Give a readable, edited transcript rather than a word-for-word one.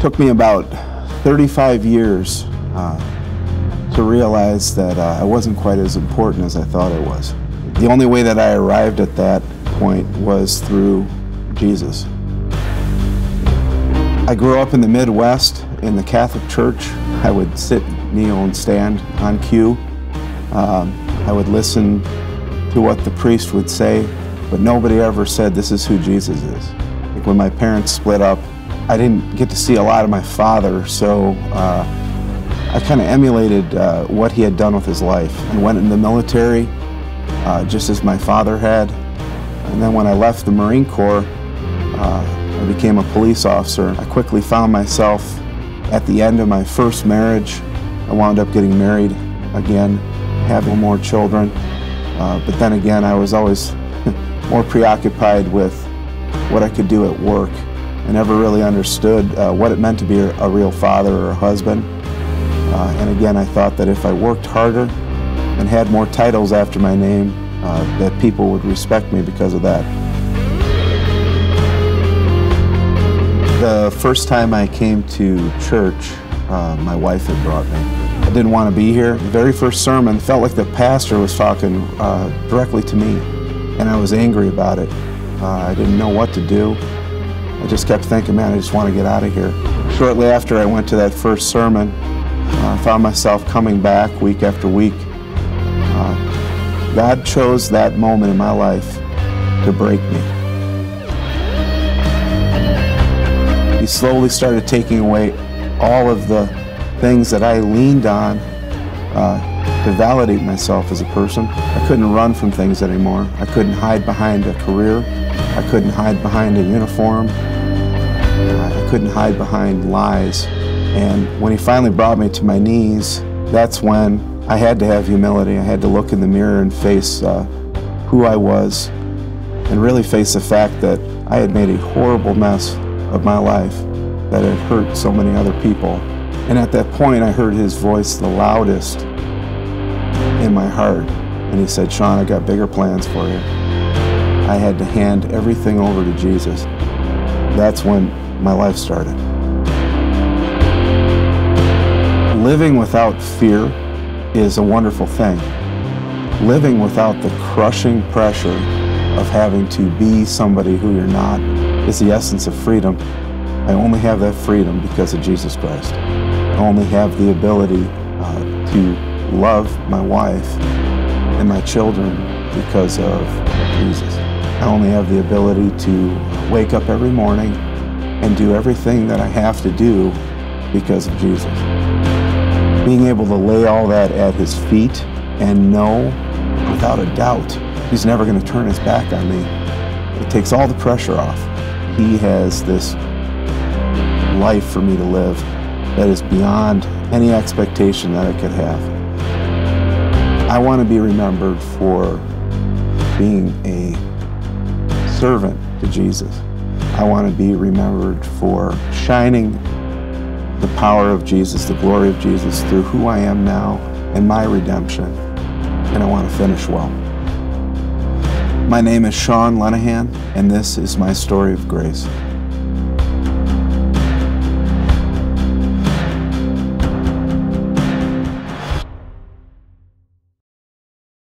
took me about 35 years to realize that I wasn't quite as important as I thought I was. The only way that I arrived at that point was through Jesus. I grew up in the Midwest in the Catholic Church. I would sit, kneel, and stand on cue. I would listen to what the priest would say, but nobody ever said, "This is who Jesus is." Like when my parents split up, I didn't get to see a lot of my father, so I kind of emulated what he had done with his life and went in the military just as my father had. And then when I left the Marine Corps, I became a police officer. I quickly found myself at the end of my first marriage. I wound up getting married again, having more children. But then again, I was always more preoccupied with what I could do at work. I never really understood what it meant to be a real father or a husband. And again, I thought that if I worked harder and had more titles after my name, that people would respect me because of that. The first time I came to church, my wife had brought me. I didn't want to be here. The very first sermon felt like the pastor was talking directly to me, and I was angry about it. I didn't know what to do. I just kept thinking, man, I just want to get out of here. Shortly after I went to that first sermon, I found myself coming back week after week. God chose that moment in my life to break me. He slowly started taking away all of the things that I leaned on to validate myself as a person. I couldn't run from things anymore. I couldn't hide behind a career. I couldn't hide behind a uniform. I couldn't hide behind lies. And when he finally brought me to my knees, that's when I had to have humility. I had to look in the mirror and face who I was and really face the fact that I had made a horrible mess of my life that had hurt so many other people. And at that point, I heard his voice the loudest in my heart. And he said, "Sean, I got bigger plans for you." I had to hand everything over to Jesus. That's when my life started. Living without fear is a wonderful thing. Living without the crushing pressure of having to be somebody who you're not is the essence of freedom. I only have that freedom because of Jesus Christ. I only have the ability to love my wife and my children because of Jesus. I only have the ability to wake up every morning and do everything that I have to do because of Jesus. Being able to lay all that at his feet and know without a doubt he's never going to turn his back on me. It takes all the pressure off. He has this life for me to live that is beyond any expectation that I could have. I want to be remembered for being a servant to Jesus. I want to be remembered for shining the power of Jesus, the glory of Jesus through who I am now and my redemption. And I want to finish well. My name is Sean Lenahan, and this is my story of grace.